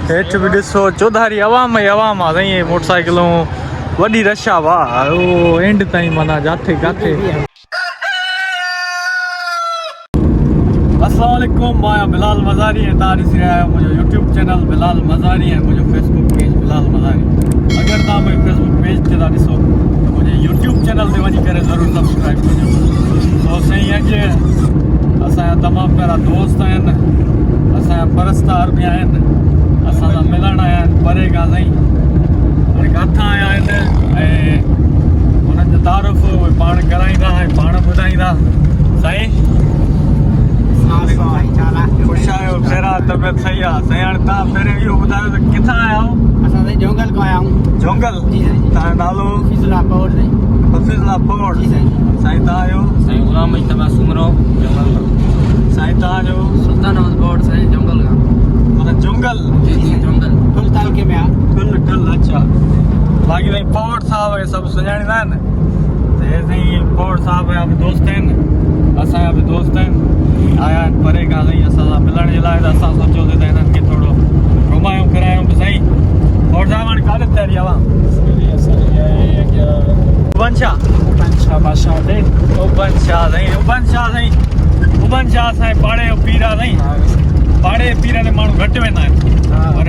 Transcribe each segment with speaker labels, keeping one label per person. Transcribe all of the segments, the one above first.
Speaker 1: हेठ भी ॾिसो चौधारी अवाम ई अवाम आहे साईं मोटरसाइकिलूं वॾी रश आहे वाह ओ एंड ताईं माना जाथे काथे। अस्सलाम वालेकुम मां बिलाल मज़ारी है तव्हां ॾिसी रहिया आहियो मुंहिंजो यूट्यूब चैनल बिलाल मज़ारी ऐं मुंहिंजो फेसबुक पेज बिलाल मज़ारी। अगरि तव्हां मुंहिंजे फेसबुक पेज ते था ॾिसो त मुंहिंजे यूट्यूब चैनल ते वञी करे ज़रूरु सब्सक्राइब कजो। तो साईं अॼु असांजा तमामु प्यारा दोस्त आहिनि, असांजा परस्तार बि आहिनि, असां सां मिलण आया आहिनि परे खां साईं, हाणे किथां आया आहिनि ऐं हुननि जो तारीफ़ उहे पाण कराईंदा ऐं पाण ॿुधाईंदा। साईं ख़ुशि आहियो? पहिरां तबियत सही आहे साईं। हाणे तव्हां पहिरियों इहो ॿुधायो त किथां आया आहियो?
Speaker 2: असां साईं जंगल खां आया आहियूं।
Speaker 1: जंगल? तव्हांजो नालो?
Speaker 2: हफ़ीज़ुल्लाह साईं।
Speaker 1: हफ़ीज़ुल्लाह पौड़ साईं। तव्हांजो? साईं ग़ुलाम मुस्तफ़ा सुमरो जंगल खां। साईं तव्हांजो? सुल्तान अहमद पौड़ साईं जंगल खां। माना जंगल? जी जी जंगल फुल तालुके में आहे। फुल अच्छा। बाक़ी साईं पौड़ साहब हे सभु सुञाणींदा आहिनि त हे साईं पौड़ साहब जा बि दोस्त आहिनि, असांजा बि दोस्त आहिनि, आया आहिनि परे खां साईं असां सां मिलण जे लाइ। त असां सोचियोसीं त हिननि खे थोरो घुमायूं फिरायूं बि साईं। पौड़ साहब हाणे काॾे तयारी आहे? उबन शाह साईं पाड़े जो पीर आहे साईं। पाड़े जे पीर ते माण्हू घटि वेंदा आहिनि, पर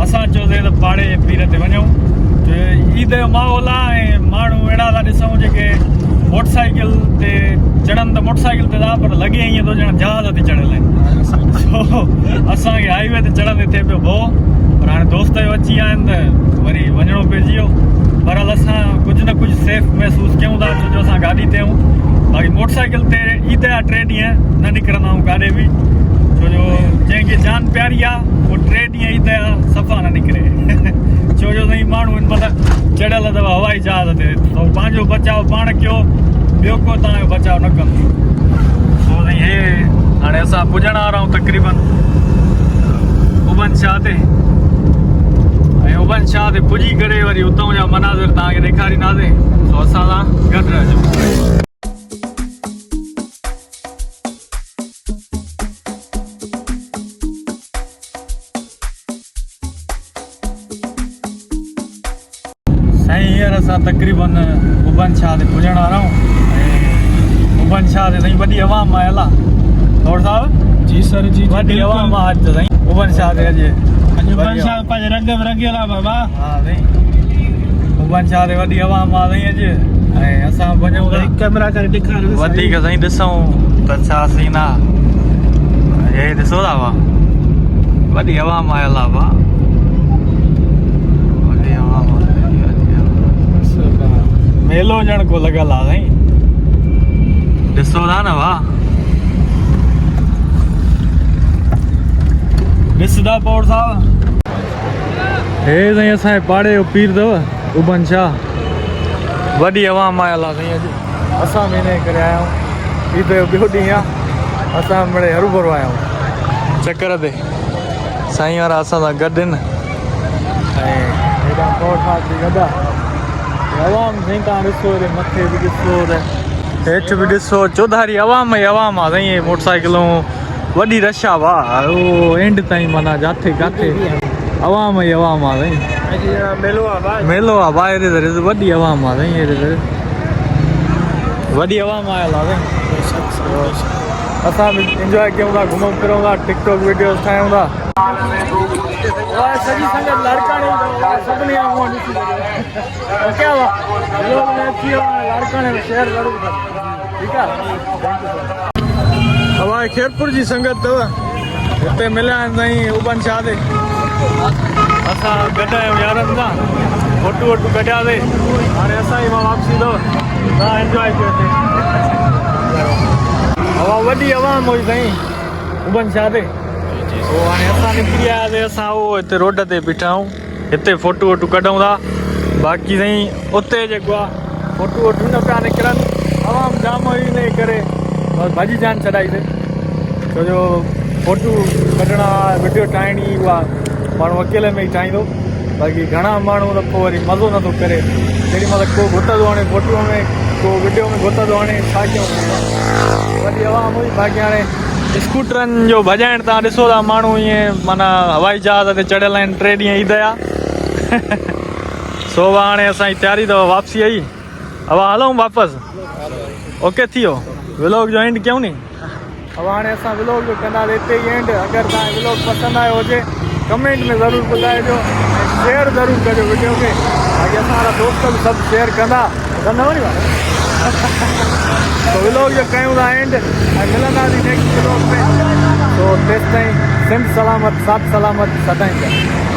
Speaker 1: असां चयोसीं त पाड़े जे पीर ते वञूं। ईद जो माहौल आहे ऐं माण्हू अहिड़ा था ॾिसूं जेके मोटरसाइकिल ते चढ़नि त मोटरसाइकिल ते था, पर लॻे ईअं थो ॼण जहाज़ ते चढ़ियल आहिनि। असांखे हाईवे ते चढ़ंदे थिए पियो भउ, पर हाणे दोस्त जो अची विया आहिनि त वरी वञिणो पइजी वियो। बहरहाल असां कुझु न कुझु सेफ महसूसु कयूं था छो जो असां गाॾी ते आहियूं। बाक़ी मोटरसाइकिल ते ईद जा 3 ॾींहं न निकिरंदा आहियूं काॾे बि, छो जो जंहिंखे जान प्यारी आहे उहो 3 ॾींहं ईद जा सफ़ा न निकिरे। छो जो साईं माण्हू हिन महिल चढ़ियल अथव हवाई जहाज़ ते, ऐं पंहिंजो बचाव पाण कयो, ॿियो को तव्हांजो बचाव न कंदो। पोइ साईं हे हाणे असां पुॼण वारा आहियूं तक़रीबन उबन शाह ते, ऐं उबन शाह ते पुॼी करे वरी उतां जा मनाज़िर तव्हांखे ॾेखारींदासीं। तो असां सां गॾु रहिजो। साईं हींअर असां तक़रीबन उबन शाह ते पुॼण वारा आहियूं ऐं उबन शाह ते साईं वॾी अवाम आयल आहे। और साहब जी सर जी वॾी अवाम आहे अॼु साईं उबन शाह ते। अॼु उबन शाह पंहिंजे रंग में रंगियल आहे बाबा। हा साईं उबन शाह ते वॾी अवाम आहे साईं अॼु, ऐं असां वञूं था कैमरा करे ॾेखारियो वधीक साईं ॾिसूं त छा सीन आहे। हे ॾिसो था वाह वॾी अवाम आयल आहे वाह वॾी अवाम मेलो ॼण को लॻल आहे साईं, ॾिसो था न वाह। ॾिसंदा पौड़ साहब हे साईं असांजे पाड़े जो पीर अथव उबन शाह, वॾी अवाम आयल आहे साईं अॼु। असां बि इन करे आया आहियूं, ईद जो ॿियो ॾींहुं आहे, असां मिड़े हरू भरू आया आहियूं चकर ते। साईं वारा असां सां गॾु आहिनि ऐं हेॾा पौड़ साहब बि गॾु आहे। अवाम साईं तव्हां ॾिसो हेॾे मथे बि ॾिसो त हेठि बि ॾिसो चौधारी अवाम ई अवाम आहे साईं। मोटरसाइकिलूं वॾी रश आहे वाह ओ एंड ताईं माना जाथे काथे अवाम ई अवाम आहे साईं। मेलो आहे ॿाहिरि दर वॾी अवाम आहे साईं। हेॾे वॾी अवाम आयल आहे साईं। असां बि इंजॉय कयूं था, घुमूं फिरूं था, टिकटॉक वीडियोस ठाहियूं था। सॼी संगत लाड़काणी सभिनी जा मुंहं ॾिसी क्या लाड़काणे में शेयर ज़रूरु कयो ठीकु आहे। हवाई खेरपुर जी संगत अथव हिते मिलिया आहिनि साईं उबन शाह ते। असां गॾु आहियूं यारनि सां, फोटू वोटू कढियासीं, हाणे असांजी मां वापसी अथव, तव्हां इंजॉय कयो हिते। हवा वॾी अवाम हुई साईं उबन शाह ते। पोइ हाणे असां निकिरी आयासीं, असां उहो हिते रोड ते बीठा आहियूं, हिते फोटू वोटू कढूं था। बाक़ी साईं उते जेको आहे फोटू वोटू न पिया निकिरनि, अवाम जाम हुई इन करे बसि भॼी जान छॾाईसीं, छो जो फोटू कढणा वीडियो ठाहिणी उहा माण्हू अकेले में ई ठाहींदो। बाक़ी घणा माण्हू त पोइ वरी मज़ो नथो करे, जेॾी महिल को घुट थो हणे फोटूअ में, को वीडियो में घुट थो हणे, छा कयूं। वॾी अवाम हुई, बाक़ी हाणे स्कूटरनि जो भॼाइण तव्हां ॾिसो था माण्हू ईअं माना हवाई जहाज़ ते चढ़ियल आहिनि 3 ॾींहं ईद जा सो हाणे असांजी तयारी अथव वापसी आई अब हलूं वापसि ओके थी वियो व्लॉग जो एंड कयूं नी अब हाणे असां व्लॉग जो कंदासीं हिते ई एंड अगरि तव्हांखे व्लॉग पसंदि आयो हुजे कमेंट में ज़रूरु ॿुधाइजो ऐं शेयर ज़रूरु कजो वीडियो खे बाक़ी असां वारा दोस्त बि सभु शेयर कंदा कंदा वञो तो व्लॉग जो कयूं था एंड ऐं मिलंदासीं नेक्स्ट व्लॉग में तो तेसिताईं सिंध सलामत साथ सलामत सदाईं